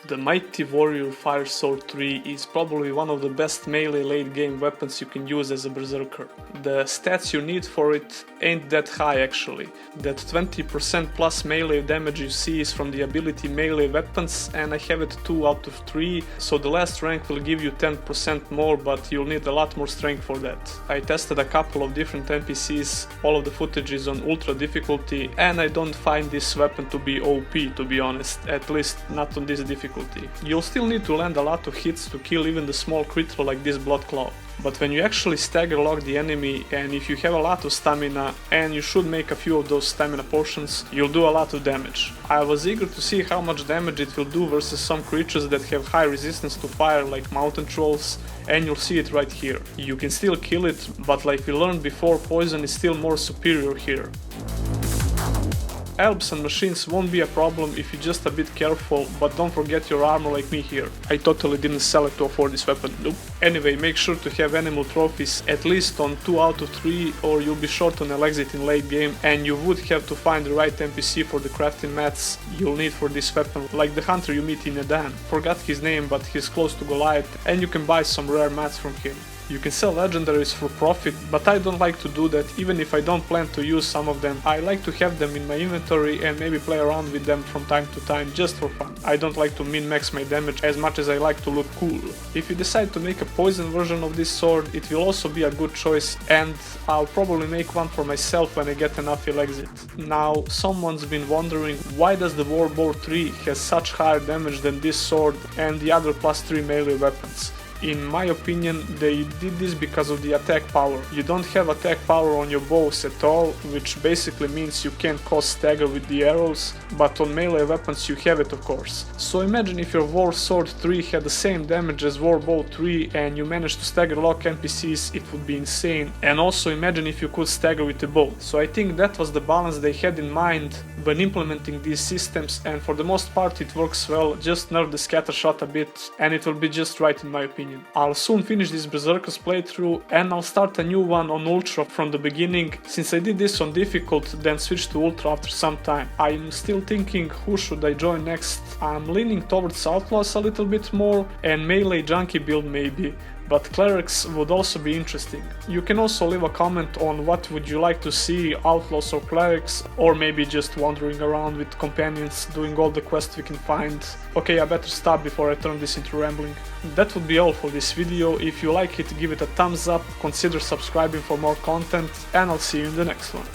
The Mighty Warrior Fire Sword 3 is probably one of the best melee late game weapons you can use as a berserker. The stats you need for it ain't that high actually. That 20% plus melee damage you see is from the ability melee weapons, and I have it 2 out of 3, so the last rank will give you 10% more, but you'll need a lot more strength for that. I tested a couple of different NPCs, all of the footage is on ultra difficulty, and I don't find this weapon to be OP, to be honest, at least not on this difficulty. You'll still need to land a lot of hits to kill even the small critter like this Blood Claw. But when you actually stagger lock the enemy, and if you have a lot of stamina, and you should make a few of those stamina potions, you'll do a lot of damage. I was eager to see how much damage it will do versus some creatures that have high resistance to fire like mountain trolls, and you'll see it right here. You can still kill it, but like we learned before, poison is still more superior here. Elves and machines won't be a problem if you're just a bit careful, but don't forget your armor like me here. I totally didn't sell it to afford this weapon, nope. Anyway, make sure to have animal trophies at least on 2 out of 3, or you'll be short on Elex in late game, and you would have to find the right NPC for the crafting mats you'll need for this weapon, like the hunter you meet in Edan. Forgot his name, but he's close to Goliath, and you can buy some rare mats from him. You can sell legendaries for profit, but I don't like to do that. Even if I don't plan to use some of them, I like to have them in my inventory and maybe play around with them from time to time just for fun. I don't like to min-max my damage as much as I like to look cool. If you decide to make a poison version of this sword, it will also be a good choice, and I'll probably make one for myself when I get enough Elexit. Now, someone's been wondering why does the Warbow 3 has such higher damage than this sword and the other +3 melee weapons. In my opinion, they did this because of the attack power. You don't have attack power on your bows at all, which basically means you can't cause stagger with the arrows, but on melee weapons you have it, of course. So imagine if your War Sword 3 had the same damage as Warbow 3 and you managed to stagger lock NPCs, it would be insane. And also imagine if you could stagger with the bow. So I think that was the balance they had in mind when implementing these systems, and for the most part it works well. Just nerf the scatter shot a bit and it will be just right in my opinion. I'll soon finish this Berserker's playthrough and I'll start a new one on Ultra from the beginning, since I did this on difficult then switched to Ultra after some time. I'm still thinking who should I join next. I'm leaning towards Outlaws a little bit more and melee junkie build maybe, but clerics would also be interesting. You can also leave a comment on what would you like to see, outlaws or clerics, or maybe just wandering around with companions doing all the quests we can find. Okay, I better stop before I turn this into rambling. That would be all for this video. If you like it, give it a thumbs up, consider subscribing for more content, and I'll see you in the next one.